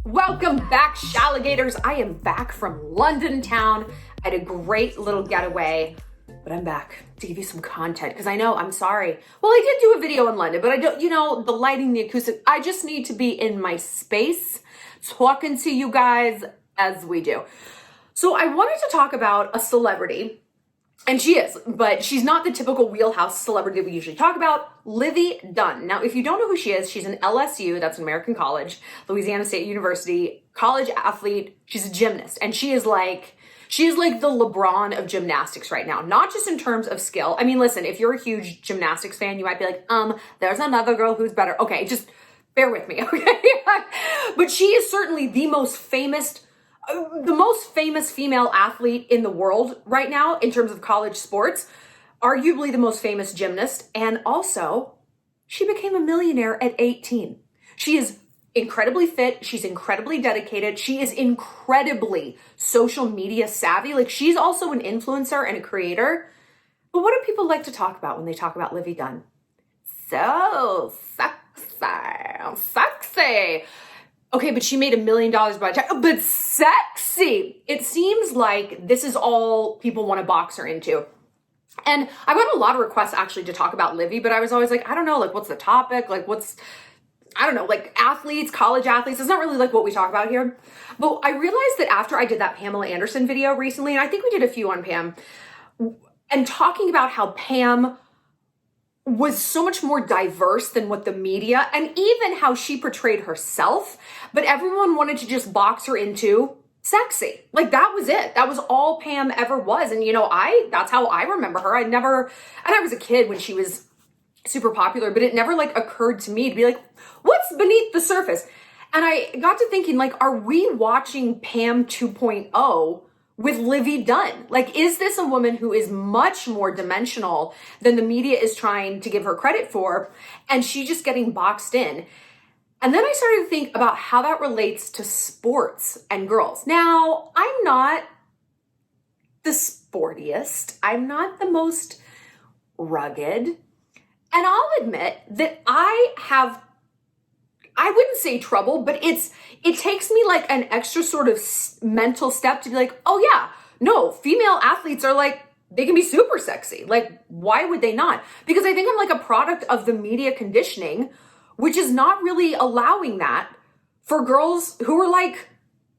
Welcome back, Shalligators. I am back from London town. I had a great little getaway, but I'm back to give you some content because I know, I'm sorry. Well, I did do a video in London, but I don't, the lighting, the acoustic, I just need to be in my space talking to you guys as we do. So I wanted to talk about a celebrity, and she is, but she's not the typical wheelhouse celebrity we usually talk about, Livvy Dunne. Now, if you don't know who she is, she's an LSU, that's an American college, Louisiana State University, college athlete. She's a gymnast, and she is like the LeBron of gymnastics right now, not just in terms of skill. I mean, listen, if you're a huge gymnastics fan, you might be like, there's another girl who's better. Okay, just bear with me, okay? But she is certainly the most famous female athlete in the world right now in terms of college sports, arguably the most famous gymnast, and also she became a millionaire at 18. She is incredibly fit, she's incredibly dedicated, she is incredibly social media savvy, like she's also an influencer and a creator. But what do people like to talk about when they talk about Livvy Dunne? So sexy. Okay, but she made $1 million by time. But sexy! It seems like this is all people want to box her into. And I got a lot of requests actually to talk about Livvy, but I was always like, I don't know, like what's the topic? Like like athletes, college athletes. It's not really like what we talk about here. But I realized that after I did that Pamela Anderson video recently, and I think we did a few on Pam, and talking about how Pam was so much more diverse than what the media and even how she portrayed herself, but everyone wanted to just box her into sexy. Like that was it. That was all Pam ever was. And that's how I remember her. I was a kid when she was super popular, but it never like occurred to me to be like, what's beneath the surface? And I got to thinking, like, are we watching Pam 2.0 with Livvy Dunne? Like, is this a woman who is much more dimensional than the media is trying to give her credit for, and she's just getting boxed in? And then I started to think about how that relates to sports and girls. Now, I'm not the sportiest. I'm not the most rugged. And I'll admit that I wouldn't say trouble, but it takes me like an extra sort of mental step to be like, oh yeah, no, female athletes are like, they can be super sexy. Like, why would they not? Because I think I'm like a product of the media conditioning, which is not really allowing that for girls who are like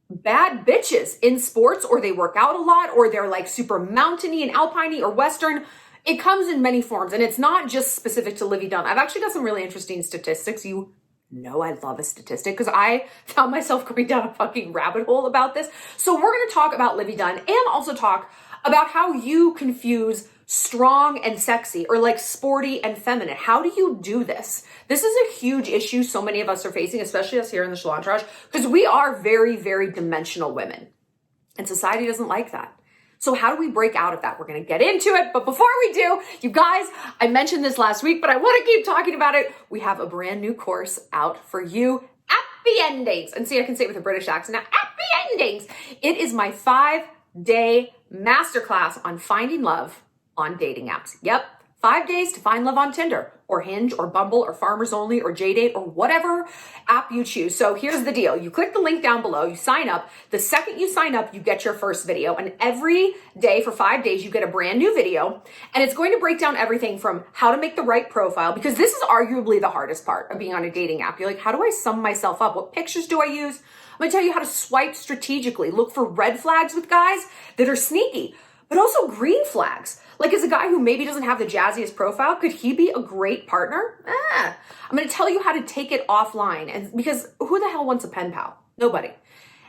bad bitches in sports, or they work out a lot, or they're like super mountainy and alpiney or Western. It comes in many forms, and it's not just specific to Livvy Dunne. I've actually got some really interesting statistics. You know I love a statistic because I found myself going down a fucking rabbit hole about this. So we're going to talk about Livvy Dunne and also talk about how you confuse strong and sexy, or like sporty and feminine. How do you do this? This is a huge issue so many of us are facing, especially us here in the Shallon, because we are very, very dimensional women, and society doesn't like that. So how do we break out of that? We're going to get into it. But before we do, you guys, I mentioned this last week, but I want to keep talking about it. We have a brand new course out for you. Happy endings. And see, I can say it with a British accent now. Happy endings. It is my 5-day masterclass on finding love on dating apps. Yep. 5 days to find love on Tinder or Hinge or Bumble or Farmers Only or JDate or whatever app you choose. So here's the deal. You click the link down below, you sign up. The second you sign up, you get your first video. And every day for 5 days, you get a brand new video. And it's going to break down everything from how to make the right profile, because this is arguably the hardest part of being on a dating app. You're like, how do I sum myself up? What pictures do I use? I'm going to tell you how to swipe strategically. Look for red flags with guys that are sneaky, but also green flags. Like, as a guy who maybe doesn't have the jazziest profile, could he be a great partner? I'm going to tell you how to take it offline, and because who the hell wants a pen pal? Nobody.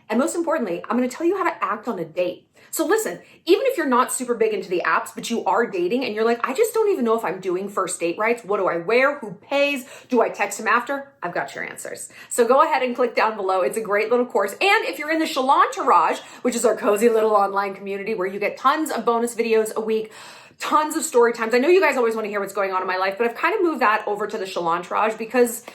And most importantly, I'm going to tell you how to act on a date. So listen, even if you're not super big into the apps, but you are dating and you're like, I just don't even know if I'm doing first date rights. What do I wear? Who pays? Do I text him after? I've got your answers. So go ahead and click down below. It's a great little course. And if you're in the Shallon, which is our cozy little online community where you get tons of bonus videos a week, tons of story times. I know you guys always want to hear what's going on in my life, but I've kind of moved that over to the Shallon because,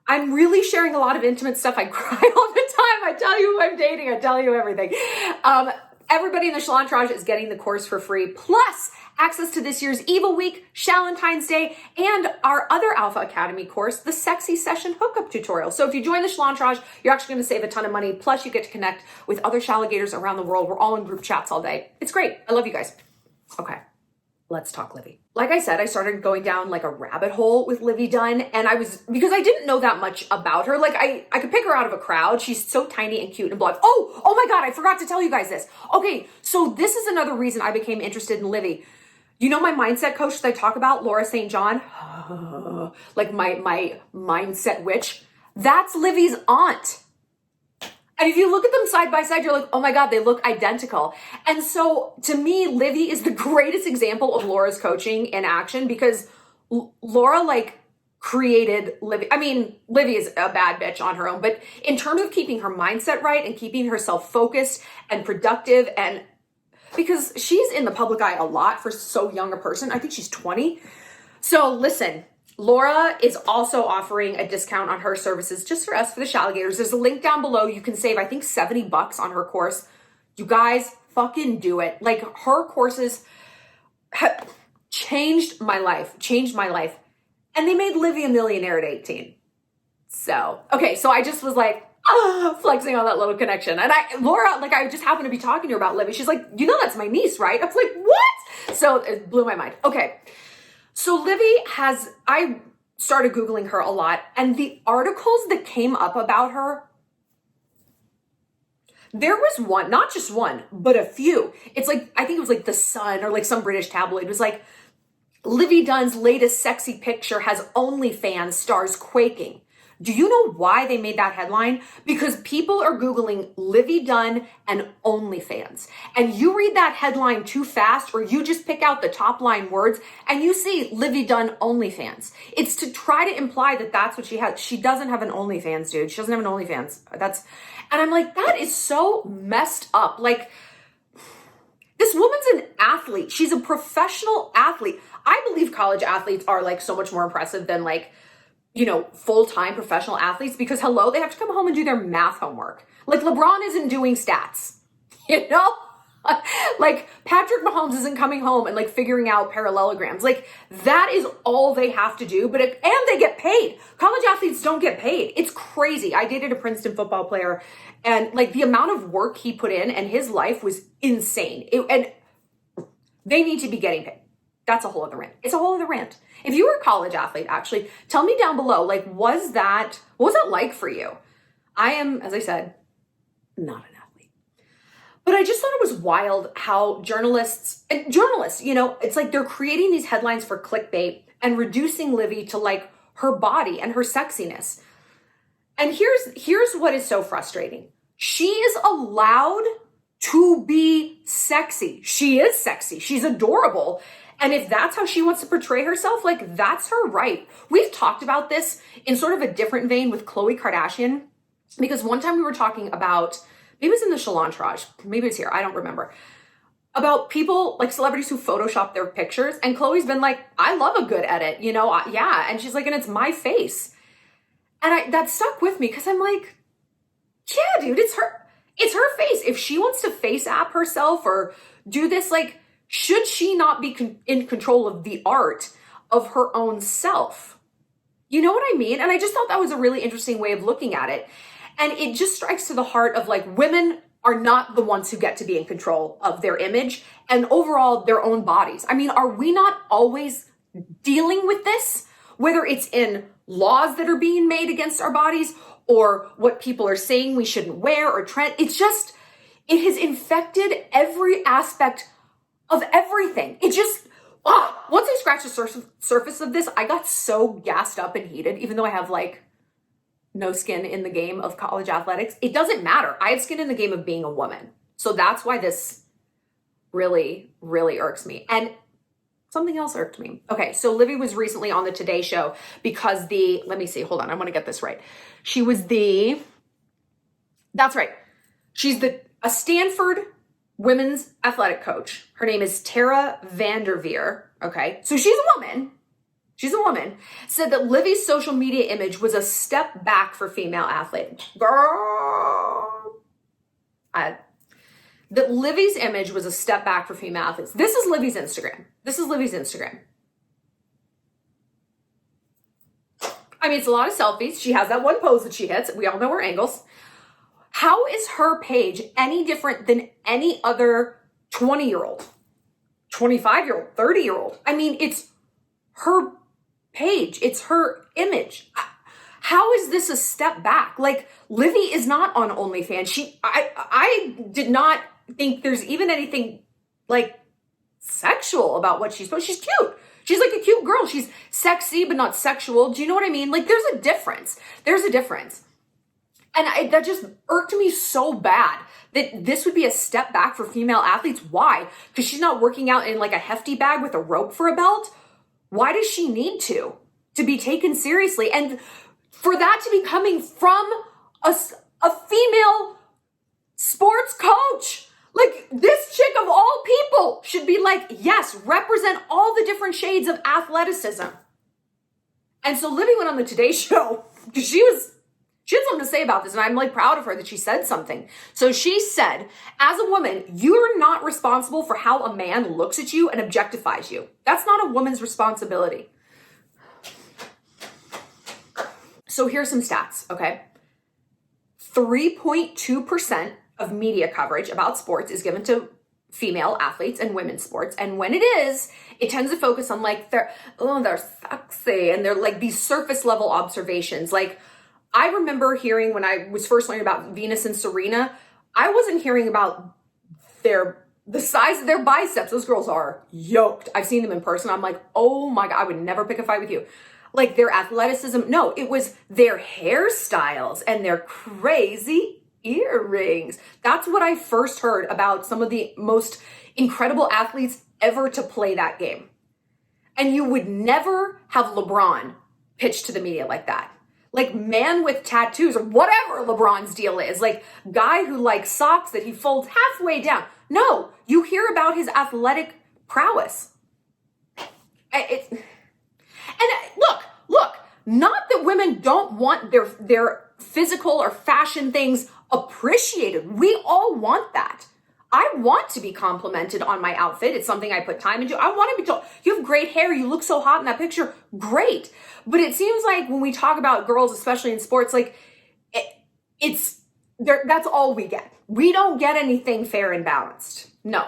I'm really sharing a lot of intimate stuff. I cry all the time. I tell you who I'm dating. I tell you everything. Everybody in the Shallon is getting the course for free, plus access to this year's Evil Week, Shallentine's Day, and our other Alpha Academy course, the Sexy Session Hookup Tutorial. So if you join the Shallontrage, you're actually going to save a ton of money. Plus, you get to connect with other Shalligators around the world. We're all in group chats all day. It's great. I love you guys. Okay, let's talk Livvy. Like I said, I started going down like a rabbit hole with Livvy Dunne, and because I didn't know that much about her. Like I could pick her out of a crowd. She's so tiny and cute and blonde. Oh my God, I forgot to tell you guys this. Okay, so this is another reason I became interested in Livvy. You know my mindset coach that I talk about, Laura St. John? Like my mindset witch? That's Livvy's aunt. And if you look at them side by side, you're like, oh my God, they look identical. And so to me, Livvy is the greatest example of Laura's coaching in action, because Laura like created Livvy. I mean, Livvy is a bad bitch on her own, but in terms of keeping her mindset right and keeping herself focused and productive, and because she's in the public eye a lot for so young a person. I think she's 20. So listen, Laura is also offering a discount on her services just for us, for the Shalligators. There's a link down below. You can save, I think, $70 on her course. You guys fucking do it. Like, her courses have changed my life. And they made Livvy a millionaire at 18. So, okay, so I just was like, flexing on that little connection. And Laura, like, I just happened to be talking to her about Livvy. She's like, you know, that's my niece, right? I was like, what? So it blew my mind. Okay. So I started Googling her a lot, and the articles that came up about her, there was one, not just one, but a few. It's like, I think it was like The Sun or like some British tabloid. It was like, Livvy Dunne's latest sexy picture has OnlyFans stars quaking. Do you know why they made that headline? Because people are Googling Livvy Dunne and OnlyFans. And you read that headline too fast, or you just pick out the top line words and you see Livvy Dunne OnlyFans. It's to try to imply that that's what she has. She doesn't have an OnlyFans, dude. She doesn't have an OnlyFans. And I'm like, that is so messed up. Like, this woman's an athlete. She's a professional athlete. I believe college athletes are like so much more impressive than like, you know, full-time professional athletes, because hello, they have to come home and do their math homework. Like, LeBron isn't doing stats, you know? Like, Patrick Mahomes isn't coming home and like figuring out parallelograms. Like, that is all they have to do, and they get paid. College athletes don't get paid. It's crazy. I dated a Princeton football player, and like the amount of work he put in and his life was insane. And they need to be getting paid. That's a whole other rant. It's a whole other rant. If you were a college athlete, actually, tell me down below, like, what was that like for you? I am, as I said, not an athlete. But I just thought it was wild how journalists, you know, it's like they're creating these headlines for clickbait and reducing Livvy to like her body and her sexiness. And here's what is so frustrating. She is allowed to be sexy. She is sexy. She's adorable. And if that's how she wants to portray herself, like, that's her right. We've talked about this in sort of a different vein with Khloe Kardashian, because one time we were talking about, maybe it was in the Shallontrage, maybe it was here, I don't remember, about people, like celebrities who Photoshop their pictures. And Khloe's been like, I love a good edit, you know? Yeah. And she's like, and it's my face. And that stuck with me, because I'm like, yeah, dude, it's her face. If she wants to face app herself or do this, like, should she not be in control of the art of her own self? You know what I mean? And I just thought that was a really interesting way of looking at it. And it just strikes to the heart of like, women are not the ones who get to be in control of their image and overall their own bodies. I mean, are we not always dealing with this? Whether it's in laws that are being made against our bodies or what people are saying we shouldn't wear or trend. It has infected every aspect of everything. It just, once I scratched the surface of this, I got so gassed up and heated, even though I have like no skin in the game of college athletics. It doesn't matter. I have skin in the game of being a woman. So that's why this really, really irks me. And something else irked me. Okay, so Livvy was recently on the Today Show because let me see, hold on, I want to get this right. That's right. She's a Stanford women's athletic coach. Her name is Tara Vanderveer. Okay, so she's a woman. Said that Livvy's social media image was a step back for female athletes. Girl. that Livvy's image was a step back for female athletes. This is Livvy's Instagram. This is Livvy's Instagram. I mean, it's a lot of selfies. She has that one pose that she hits. We all know her angles. How is her page any different than any other 20-year-old, 25-year-old, 30-year-old? I mean, it's her page. It's her image. How is this a step back? Like, Livvy is not on OnlyFans. I did not think there's even anything like sexual about what she's posting. She's cute. She's like a cute girl. She's sexy, but not sexual. Do you know what I mean? Like, there's a difference. There's a difference. And that just irked me so bad that this would be a step back for female athletes. Why? Because she's not working out in like a hefty bag with a rope for a belt. Why does she need to be taken seriously? And for that to be coming from a female sports coach, like this chick of all people should be like, yes, represent all the different shades of athleticism. And so Livvy went on the Today Show because she had something to say about this, and I'm like proud of her that she said something. So she said, as a woman, you're not responsible for how a man looks at you and objectifies you. That's not a woman's responsibility. So here's some stats, okay? 3.2% of media coverage about sports is given to female athletes and women's sports. And when it is, it tends to focus on like, they're sexy. And they're like these surface level observations. Like, I remember hearing when I was first learning about Venus and Serena, I wasn't hearing about the size of their biceps. Those girls are yoked. I've seen them in person. I'm like, oh my God, I would never pick a fight with you. Like their athleticism. No, it was their hairstyles and their crazy earrings. That's what I first heard about some of the most incredible athletes ever to play that game. And you would never have LeBron pitch to the media like that. Like man with tattoos or whatever LeBron's deal is. Like guy who likes socks that he folds halfway down. No, you hear about his athletic prowess. Look, not that women don't want their physical or fashion things appreciated. We all want that. I want to be complimented on my outfit. It's something I put time into. I want to be told, you have great hair. You look so hot in that picture. Great. But it seems like when we talk about girls, especially in sports, like that's all we get. We don't get anything fair and balanced. No.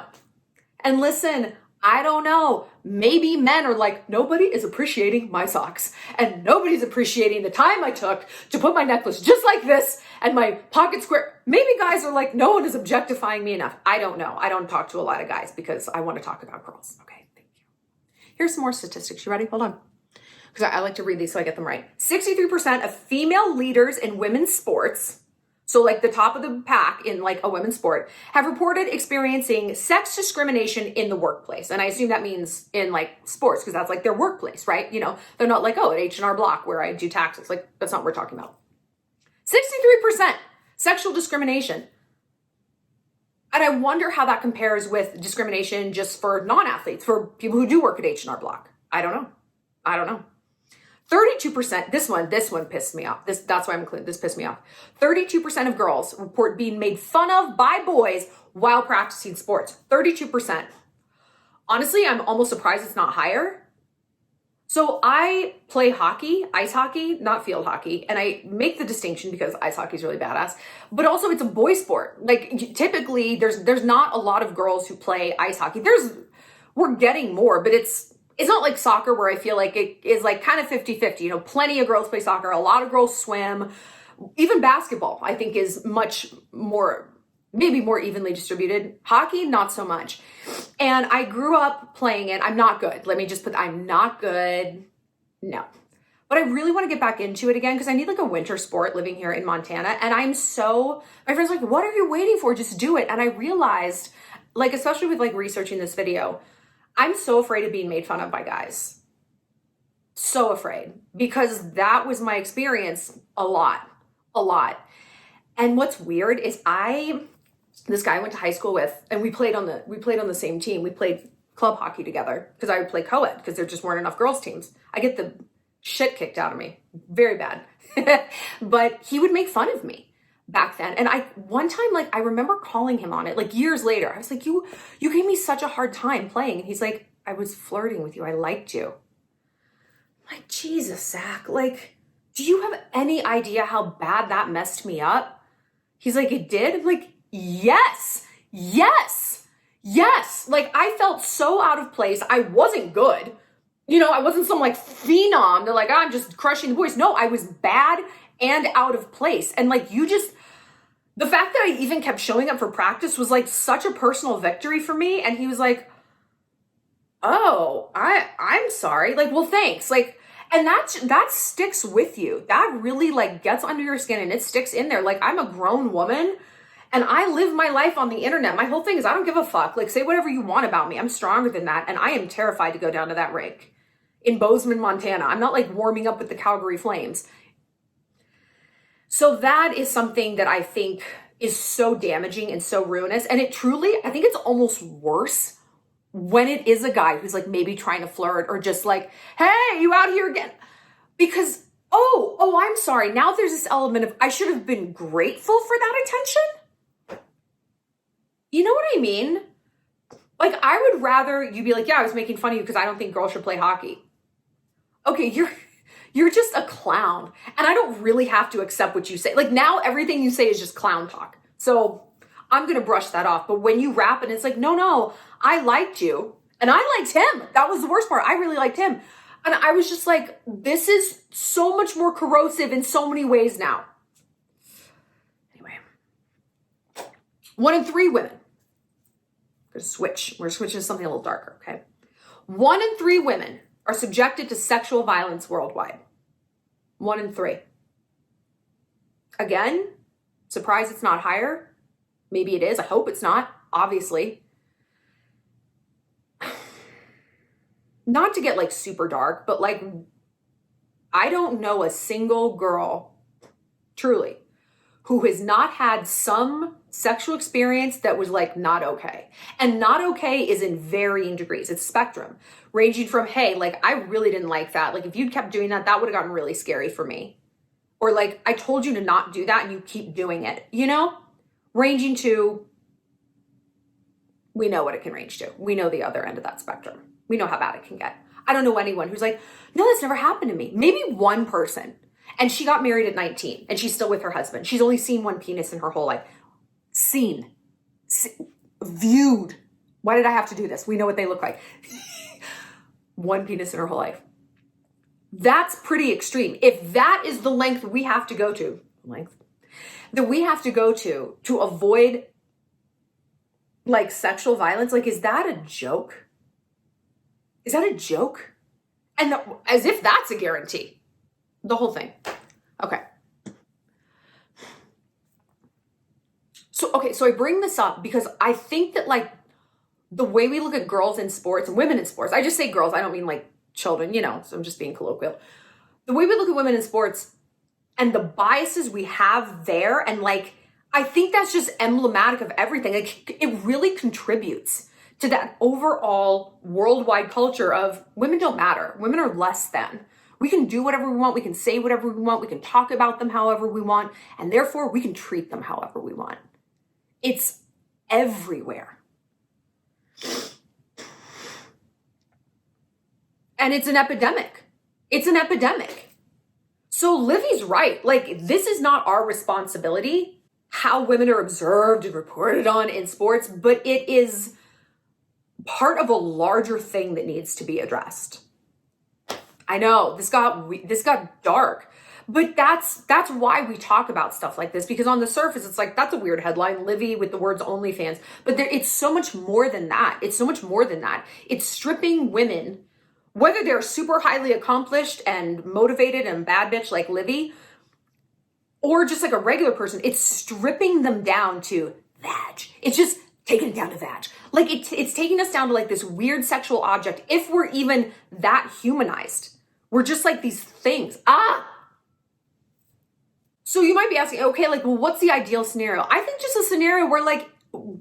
And listen, I don't know. Maybe men are like, nobody is appreciating my socks and nobody's appreciating the time I took to put my necklace just like this and my pocket square. Maybe guys are like, no one is objectifying me enough. I don't know. I don't talk to a lot of guys because I want to talk about girls. Okay, thank you. Here's some more statistics. You ready? Hold on. Because I like to read these so I get them right. 63% of female leaders in women's sports, so like the top of the pack in like a women's sport, have reported experiencing sex discrimination in the workplace. And I assume that means in like sports because that's like their workplace, right? You know, they're not like, oh, at H&R Block where I do taxes. Like that's not what we're talking about. 63% sexual discrimination. And I wonder how that compares with discrimination just for non-athletes, for people who do work at H&R Block. I don't know. 32%, this one pissed me off. That's why I'm including, this pissed me off. 32% of girls report being made fun of by boys while practicing sports. 32%. Honestly, I'm almost surprised it's not higher. So I play hockey, ice hockey, not field hockey. And I make the distinction because ice hockey is really badass, but also it's a boy sport. Like typically there's not a lot of girls who play ice hockey. We're getting more, but it's not like soccer where I feel like it is like kind of 50-50. You know, plenty of girls play soccer. A lot of girls swim. Even basketball, I think, is much more, maybe more evenly distributed. Hockey, not so much. And I grew up playing it. I'm not good. Let me just I'm not good. No. But I really want to get back into it again because I need like a winter sport living here in Montana. And my friends are like, what are you waiting for? Just do it. And I realized, like, especially with like researching this video, I'm so afraid of being made fun of by guys. So afraid. Because that was my experience a lot. And what's weird is this guy I went to high school with, and we played on the same team. We played club hockey together because I would play co-ed because there just weren't enough girls teams. I get the shit kicked out of me. Very bad. But he would make fun of me back then. And one time, like, I remember calling him on it, like, years later. I was like, you gave me such a hard time playing. And he's like, I was flirting with you. I liked you. I'm like, Jesus, Zach, like, do you have any idea how bad that messed me up? He's like, it did? I'm like, yes. Like, I felt so out of place. I wasn't good. You know, I wasn't some like phenom. They're like, I'm just crushing the boys. No, I was bad and out of place. And like, the fact that I even kept showing up for practice was like such a personal victory for me. And he was like, oh, I'm sorry. Like, well, thanks. Like, and that sticks with you. That really like gets under your skin and it sticks in there. Like, I'm a grown woman and I live my life on the internet. My whole thing is I don't give a fuck. Like, say whatever you want about me. I'm stronger than that. And I am terrified to go down to that rink in Bozeman, Montana. I'm not like warming up with the Calgary Flames. So that is something that I think is so damaging and so ruinous. And it truly, I think it's almost worse when it is a guy who's like maybe trying to flirt or just like, hey, you out here again? Because, oh, I'm sorry. Now there's this element of I should have been grateful for that attention. You know what I mean? Like, I would rather you be like, yeah, I was making fun of you because I don't think girls should play hockey. Okay, you're just a clown. And I don't really have to accept what you say. Like, now everything you say is just clown talk. So I'm going to brush that off. But when you rap and it's like, no, I liked you. And I liked him. That was the worst part. I really liked him. And I was just like, this is so much more corrosive in so many ways now. Anyway. 1 in 3 women. We're going to switch. We're switching to something a little darker, okay? 1 in 3 women are subjected to sexual violence worldwide. 1 in 3. Again, surprised it's not higher. Maybe it is. I hope it's not, obviously. Not to get like super dark, but like, I don't know a single girl, truly, who has not had some sexual experience that was like not okay. And not okay is in varying degrees. It's spectrum, ranging from, hey, like, I really didn't like that. Like, if you'd kept doing that, that would have gotten really scary for me. Or like, I told you to not do that and you keep doing it, you know? Ranging to, we know what it can range to. We know the other end of that spectrum. We know how bad it can get. I don't know anyone who's like, no, that's never happened to me. Maybe one person. And she got married at 19 and she's still with her husband. She's only seen one penis in her whole life. Seen. Viewed. Why did I have to do this? We know what they look like. One penis in her whole life. That's pretty extreme. If that is the length we have to go to, that we have to go to avoid like sexual violence, like, is that a joke? Is that a joke? And as if that's a guarantee. The whole thing. Okay. So I bring this up because I think that like the way we look at girls in sports and women in sports, I just say girls, I don't mean like children, you know, so I'm just being colloquial. The way we look at women in sports and the biases we have there, and like, I think that's just emblematic of everything. Like, it really contributes to that overall worldwide culture of women don't matter. Women are less than. We can do whatever we want. We can say whatever we want. We can talk about them however we want. And therefore, we can treat them however we want. It's everywhere. And it's an epidemic. It's an epidemic. So Livvy's right. Like, this is not our responsibility, how women are observed and reported on in sports, but it is part of a larger thing that needs to be addressed. I know this got dark, but that's why we talk about stuff like this, because on the surface, it's like, that's a weird headline, Livvy with the words OnlyFans, but it's so much more than that. It's so much more than that. It's stripping women, whether they're super highly accomplished and motivated and bad bitch like Livvy, or just like a regular person, it's stripping them down to vag. It's just taking it down to vag. Like, it's taking us down to like this weird sexual object. If we're even that humanized, we're just like these things. So you might be asking, okay, like, well, what's the ideal scenario? I think just a scenario where like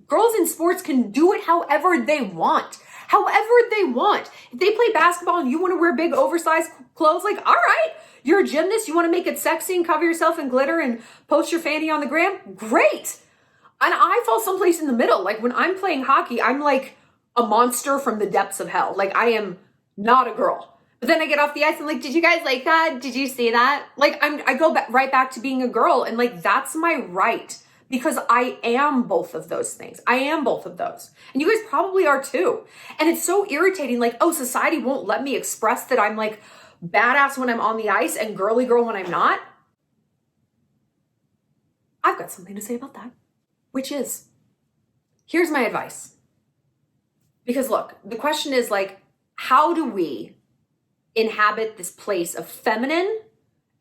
girls in sports can do it however they want, however they want. If they play basketball and you want to wear big oversized clothes, like, all right, you're a gymnast, you want to make it sexy and cover yourself in glitter and post your fanny on the gram, great. And I fall someplace in the middle. Like when I'm playing hockey, I'm like a monster from the depths of hell. Like I am not a girl. But then I get off the ice and like, did you guys like that? Did you see that? Like I go right back to being a girl, and like that's my right, because I am both of those things. I am both of those. And you guys probably are too. And it's so irritating. Like, oh, society won't let me express that I'm like badass when I'm on the ice and girly girl when I'm not. I've got something to say about that, which is, here's my advice. Because look, the question is like, how do we inhabit this place of feminine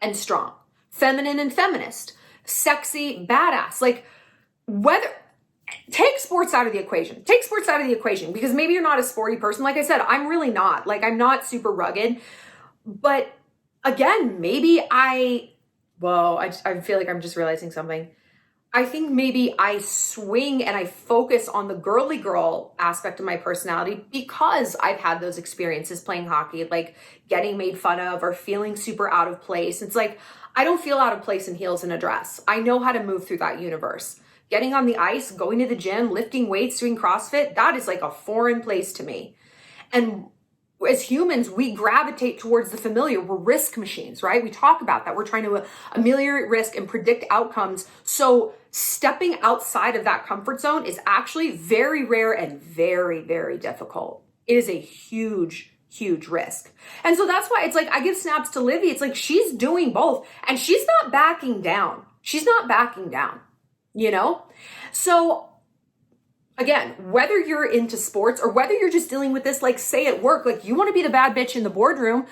and strong, feminine and feminist, sexy, badass? Like whether, take sports out of the equation, because maybe you're not a sporty person. Like I said, I'm really not, like I'm not super rugged, but again, maybe I feel like I'm just realizing something. I think maybe I swing and I focus on the girly girl aspect of my personality because I've had those experiences playing hockey, like getting made fun of or feeling super out of place. It's like, I don't feel out of place in heels and a dress. I know how to move through that universe. Getting on the ice, going to the gym, lifting weights, doing CrossFit, that is like a foreign place to me. And as humans, we gravitate towards the familiar. We're risk machines, right? We talk about that. We're trying to ameliorate risk and predict outcomes. So stepping outside of that comfort zone is actually very rare and very, very difficult. It is a huge, huge risk. And so that's why it's like, I give snaps to Livvy. It's like, she's doing both and she's not backing down. You know? So again, whether you're into sports or whether you're just dealing with this, like say at work, like you want to be the bad bitch in the boardroom,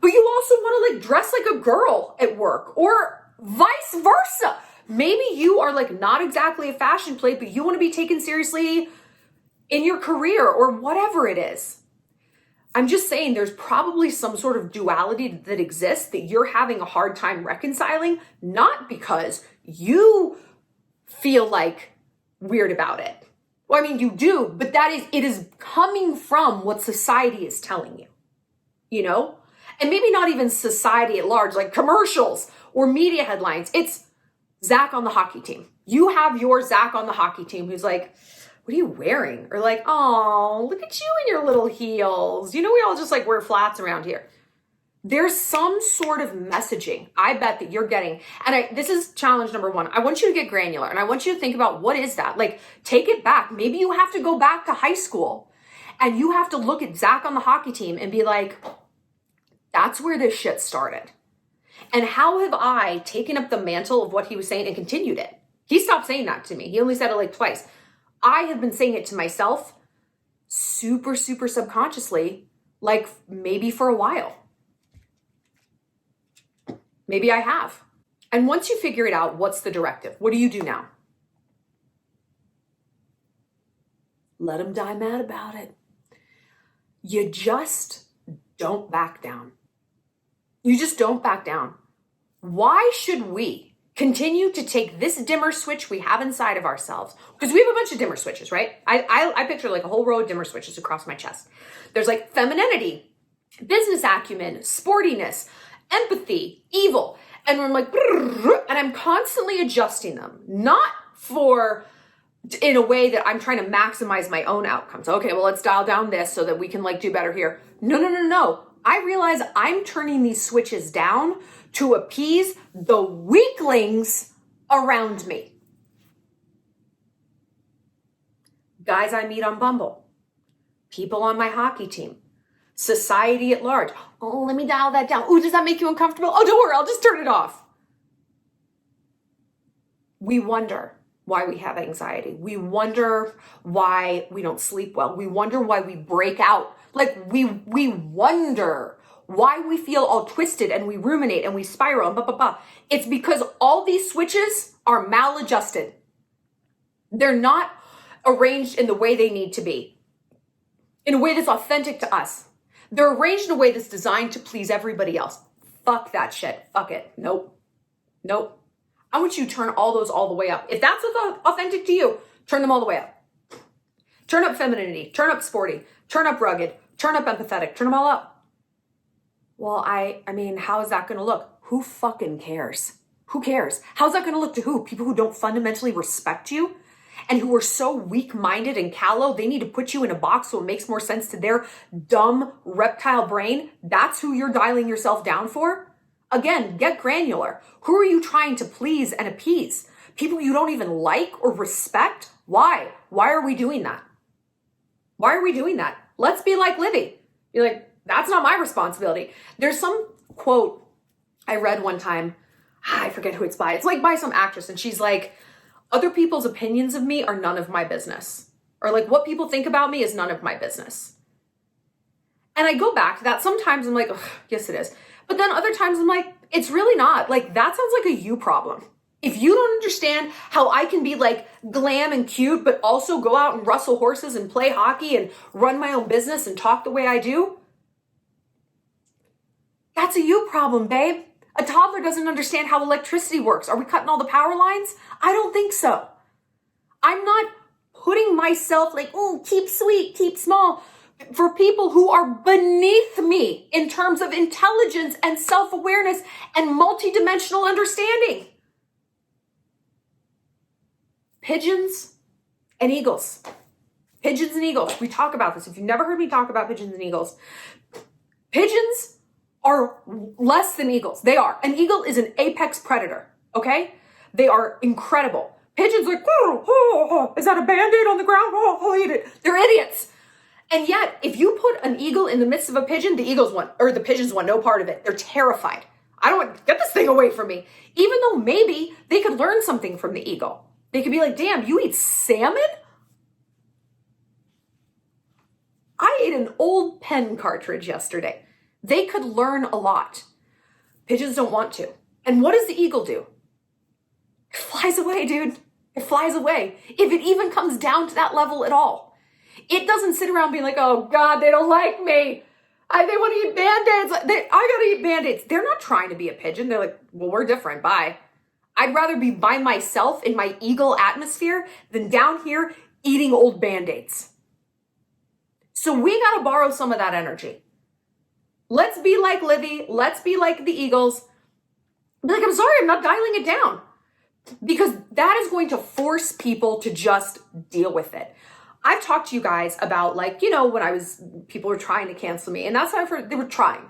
but you also want to like dress like a girl at work, or vice versa. Maybe you are like not exactly a fashion plate, but you want to be taken seriously in your career or whatever it is. I'm just saying there's probably some sort of duality that exists that you're having a hard time reconciling, not because you feel like weird about it. Well, I mean, you do, but it is coming from what society is telling you, you know? And maybe not even society at large, like commercials or media headlines. It's Zach on the hockey team. You have your Zach on the hockey team who's like, what are you wearing? Or like, oh, look at you in your little heels. You know, we all just like wear flats around here. There's some sort of messaging, I bet, that you're getting. And this is challenge number one. I want you to get granular and I want you to think about, what is that? Like, take it back. Maybe you have to go back to high school and you have to look at Zach on the hockey team and be like, that's where this shit started. And how have I taken up the mantle of what he was saying and continued it? He stopped saying that to me. He only said it like twice. I have been saying it to myself super, super subconsciously, like maybe for a while. Maybe I have. And once you figure it out, what's the directive? What do you do now? Let them die mad about it. You just don't back down. You just don't back down. Why should we continue to take this dimmer switch we have inside of ourselves? Because we have a bunch of dimmer switches, right? I picture like a whole row of dimmer switches across my chest. There's like femininity, business acumen, sportiness, empathy, evil. And I'm like, and I'm constantly adjusting them, not in a way that I'm trying to maximize my own outcomes. Okay, well, let's dial down this so that we can like do better here. No. I realize I'm turning these switches down to appease the weaklings around me. Guys I meet on Bumble, people on my hockey team, society at large. Oh, let me dial that down. Oh, does that make you uncomfortable? Oh, don't worry, I'll just turn it off. We wonder why we have anxiety. We wonder why we don't sleep well. We wonder why we break out. Like we wonder why we feel all twisted and we ruminate and we spiral and blah, blah, blah. It's because all these switches are maladjusted. They're not arranged in the way they need to be, in a way that's authentic to us. They're arranged in a way that's designed to please everybody else. Fuck that shit. Fuck it. Nope. I want you to turn all those all the way up. If that's what's authentic to you, turn them all the way up. Turn up femininity, turn up sporty, turn up rugged, turn up empathetic, turn them all up. Well, I mean, how is that going to look? Who fucking cares? Who cares? How's that going to look to who? People who don't fundamentally respect you and who are so weak-minded and callow, they need to put you in a box so it makes more sense to their dumb reptile brain. That's who you're dialing yourself down for? Again, get granular. Who are you trying to please and appease? People you don't even like or respect? Why? Why are we doing that? Why are we doing that? Let's be like Livvy. Be like, that's not my responsibility. There's some quote I read one time. I forget who it's by. It's like by some actress. And she's like, other people's opinions of me are none of my business. Or like what people think about me is none of my business. And I go back to that. Sometimes I'm like, yes, it is. But then other times I'm like, it's really not. Like that sounds like a you problem. If you don't understand how I can be like glam and cute, but also go out and rustle horses and play hockey and run my own business and talk the way I do, that's a you problem, babe. A toddler doesn't understand how electricity works. Are we cutting all the power lines? I don't think so. I'm not putting myself like, oh, keep sweet, keep small, for people who are beneath me in terms of intelligence and self-awareness and multidimensional understanding. Pigeons and eagles. Pigeons and eagles. We talk about this. If you've never heard me talk about pigeons and eagles, pigeons are less than eagles. They are. An eagle is an apex predator, okay? They are incredible. Pigeons like, is that a Band-Aid on the ground? I'll eat it. They're idiots. And yet, if you put an eagle in the midst of a pigeon, the pigeons want no part of it. They're terrified. I don't want, get this thing away from me. Even though maybe they could learn something from the eagle. They could be like, damn, you eat salmon? I ate an old pen cartridge yesterday. They could learn a lot. Pigeons don't want to. And what does the eagle do? It flies away, dude. It flies away. If it even comes down to that level at all. It doesn't sit around being like, oh God, they don't like me. They want to eat Band-Aids. I gotta eat Band-Aids. They're not trying to be a pigeon. They're like, well, we're different. Bye. I'd rather be by myself in my eagle atmosphere than down here eating old Band-Aids. So we gotta borrow some of that energy. Let's be like Livvy. Let's be like the eagles. Be like, I'm sorry, I'm not dialing it down. Because that is going to force people to just deal with it. I've talked to you guys about like, when people were trying to cancel me, and that's how I've heard they were trying.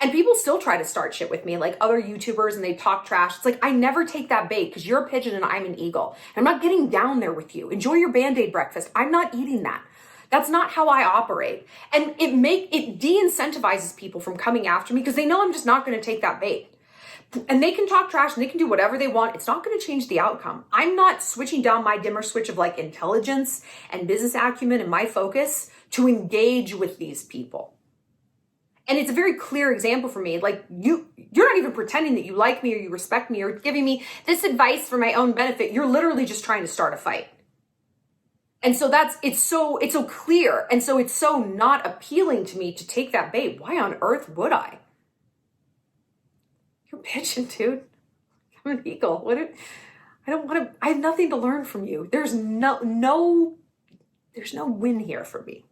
And people still try to start shit with me, like other YouTubers, and they talk trash. It's like, I never take that bait because you're a pigeon and I'm an eagle. I'm not getting down there with you. Enjoy your Band-Aid breakfast. I'm not eating that. That's not how I operate. And it de-incentivizes people from coming after me because they know I'm just not going to take that bait. And they can talk trash and they can do whatever they want. It's not going to change the outcome. I'm not switching down my dimmer switch of like intelligence and business acumen and my focus to engage with these people. And it's a very clear example for me. Like you're not even pretending that you like me or you respect me or giving me this advice for my own benefit. You're literally just trying to start a fight. And so it's so clear. And so it's so not appealing to me to take that bait. Why on earth would I? You're a pigeon, dude. I'm an eagle. I have nothing to learn from you. There's no win here for me.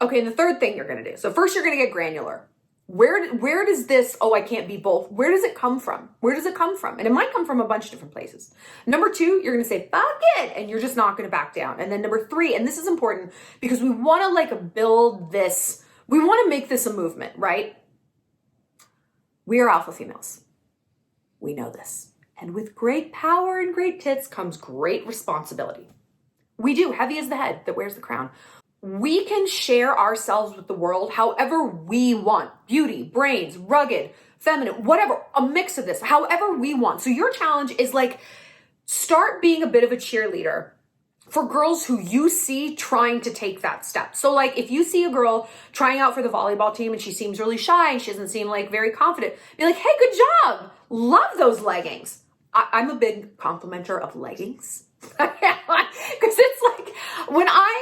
Okay, and the third thing you're going to do. So first you're going to get granular. Where does this, oh, I can't be both. Where does it come from? Where does it come from? And it might come from a bunch of different places. Number two, you're going to say, fuck it. And you're just not going to back down. And then number three, and this is important because we want to like build this, we want to make this a movement, right? We are alpha females. We know this. And with great power and great tits comes great responsibility. We do. Heavy is the head that wears the crown. We can share ourselves with the world however we want. Beauty, brains, rugged, feminine, whatever, a mix of this, however we want. So your challenge is like, start being a bit of a cheerleader for girls who you see trying to take that step. So like if you see a girl trying out for the volleyball team and she seems really shy and she doesn't seem like very confident, be like, hey, good job. Love those leggings. I'm a big complimenter of leggings. Because it's like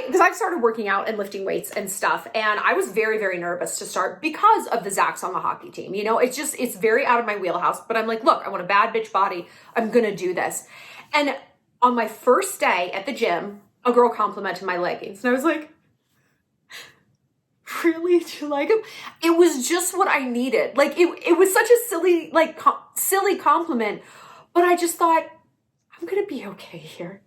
because I've started working out and lifting weights and stuff, and I was very, very nervous to start because of the Zacks on the hockey team. It's very out of my wheelhouse, but I'm like, look, I want a bad bitch body. I'm going to do this. And on my first day at the gym, a girl complimented my leggings. And I was like, really? Do you like them? It was just what I needed. Like, it was such a silly, like, silly compliment. But I just thought, I'm going to be okay here.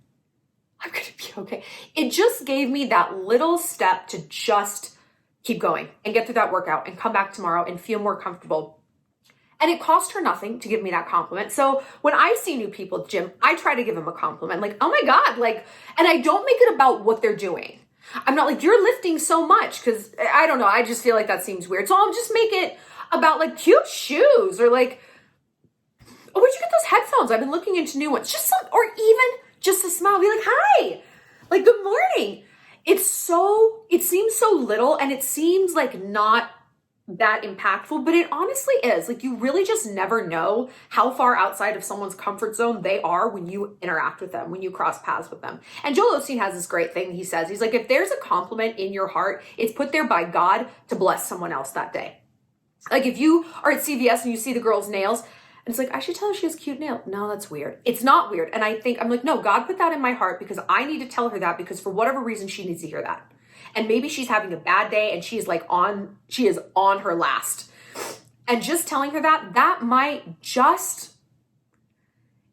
I'm going to be okay. It just gave me that little step to just keep going and get through that workout and come back tomorrow and feel more comfortable. And it cost her nothing to give me that compliment. So when I see new people at the gym, I try to give them a compliment. Like, oh my God, like, and I don't make it about what they're doing. I'm not like, you're lifting so much, because I don't know. I just feel like that seems weird. So I'll just make it about like cute shoes, or like, oh, where'd you get those headphones? I've been looking into new ones. Just some, or even just a smile. Be like, hi, like, good morning. It seems so little, and it seems like not that impactful, but it honestly is. Like, you really just never know how far outside of someone's comfort zone they are when you interact with them, when you cross paths with them. And Joel Osteen has this great thing he says. He's like, if there's a compliment in your heart, it's put there by God to bless someone else that day. Like, if you are at CVS and you see the girl's nails, and it's like, I should tell her she has cute nails. No, that's weird. It's not weird. And I'm like, no, God put that in my heart because I need to tell her that, because for whatever reason, she needs to hear that. And maybe she's having a bad day and she is on her last. And just telling her that might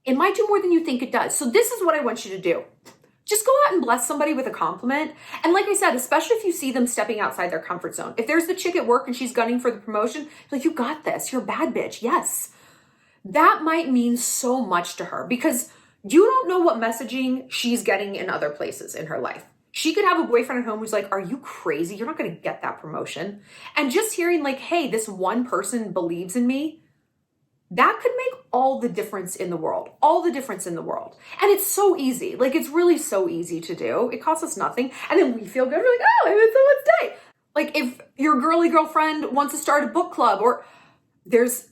it might do more than you think it does. So this is what I want you to do. Just go out and bless somebody with a compliment. And like I said, especially if you see them stepping outside their comfort zone. If there's the chick at work and she's gunning for the promotion, like, you got this. You're a bad bitch. Yes. That might mean so much to her, because you don't know what messaging she's getting in other places in her life. She could have a boyfriend at home who's like, are you crazy? You're not going to get that promotion. And just hearing like, hey, this one person believes in me, that could make all the difference in the world. All the difference in the world. And it's so easy. Like, it's really so easy to do. It costs us nothing. And then we feel good. We're like, oh, it's someone's day. Like, if your girly girlfriend wants to start a book club, or there's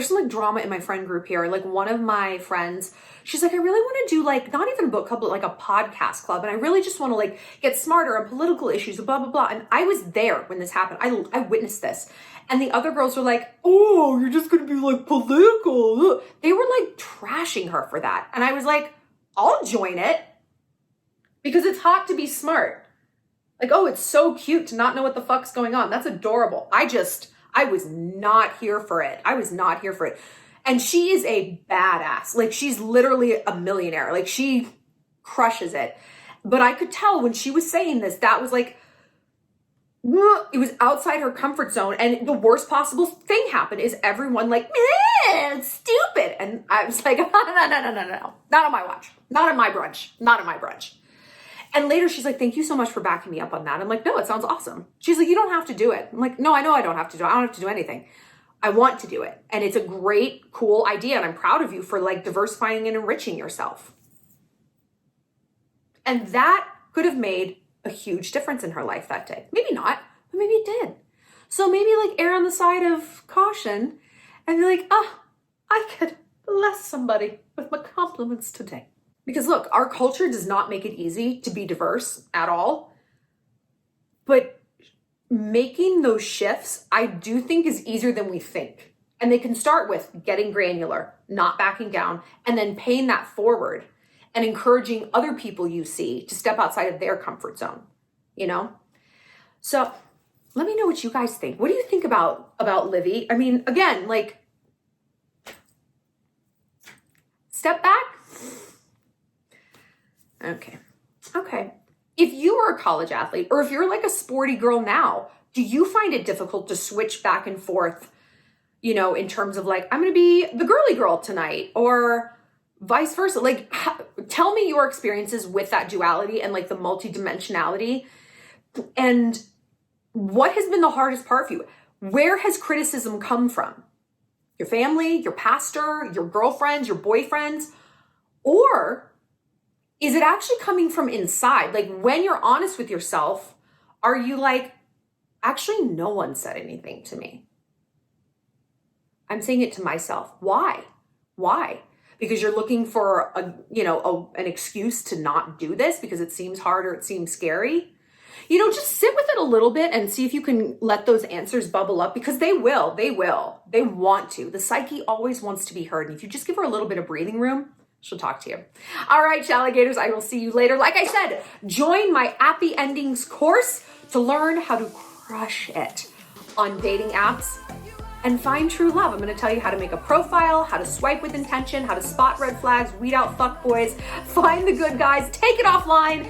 some like drama in my friend group here. Like, one of my friends, she's like, I really want to do like, not even a book club, but like a podcast club. And I really just want to like get smarter on political issues and blah, blah, blah. And I was there when this happened. I witnessed this. And the other girls were like, oh, you're just going to be like political. They were like trashing her for that. And I was like, I'll join it, because it's hot to be smart. Like, oh, it's so cute to not know what the fuck's going on. That's adorable. I was not here for it. I was not here for it. And she is a badass. Like, she's literally a millionaire. Like, she crushes it. But I could tell when she was saying this, that was like, it was outside her comfort zone. And the worst possible thing happened is everyone like, it's stupid. And I was like, no. Not on my watch. Not on my brunch. Not on my brunch. And later she's like, thank you so much for backing me up on that. I'm like, no, it sounds awesome. She's like, you don't have to do it. I'm like, no, I know I don't have to do it. I don't have to do anything. I want to do it. And it's a great, cool idea. And I'm proud of you for like diversifying and enriching yourself. And that could have made a huge difference in her life that day. Maybe not, but maybe it did. So maybe like err on the side of caution and be like, I could bless somebody with my compliments today. Because look, our culture does not make it easy to be diverse at all. But making those shifts, I do think, is easier than we think. And they can start with getting granular, not backing down, and then paying that forward and encouraging other people you see to step outside of their comfort zone, you know? So let me know what you guys think. What do you think about Livvy? I mean, again, like, step back. Okay. If you are a college athlete, or if you're like a sporty girl now, do you find it difficult to switch back and forth, you know, in terms of like, I'm going to be the girly girl tonight, or vice versa? Like, tell me your experiences with that duality and like the multidimensionality, and what has been the hardest part for you? Where has criticism come from? Your family, your pastor, your girlfriends, your boyfriends, or is it actually coming from inside? Like, when you're honest with yourself, are you like, actually, no one said anything to me. I'm saying it to myself. Why? Because you're looking for an excuse to not do this because it seems hard or it seems scary. You know, just sit with it a little bit and see if you can let those answers bubble up, because they will. They want to. The psyche always wants to be heard. And if you just give her a little bit of breathing room, she'll talk to you. All right, Shalligators, I will see you later. Like I said, join my Happy Endings course to learn how to crush it on dating apps and find true love. I'm gonna tell you how to make a profile, how to swipe with intention, how to spot red flags, weed out fuckboys, find the good guys, take it offline,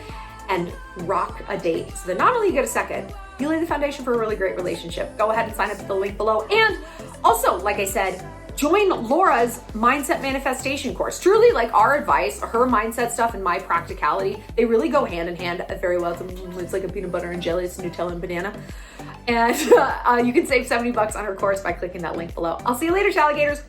and rock a date. So that not only you get a second, you lay the foundation for a really great relationship. Go ahead and sign up at the link below. And also, like I said, join Laura's Mindset Manifestation course. Truly, like our advice, her mindset stuff and my practicality, they really go hand in hand very well. It's like a peanut butter and jelly, it's Nutella and banana. And you can save $70 on her course by clicking that link below. I'll see you later, Shalligators.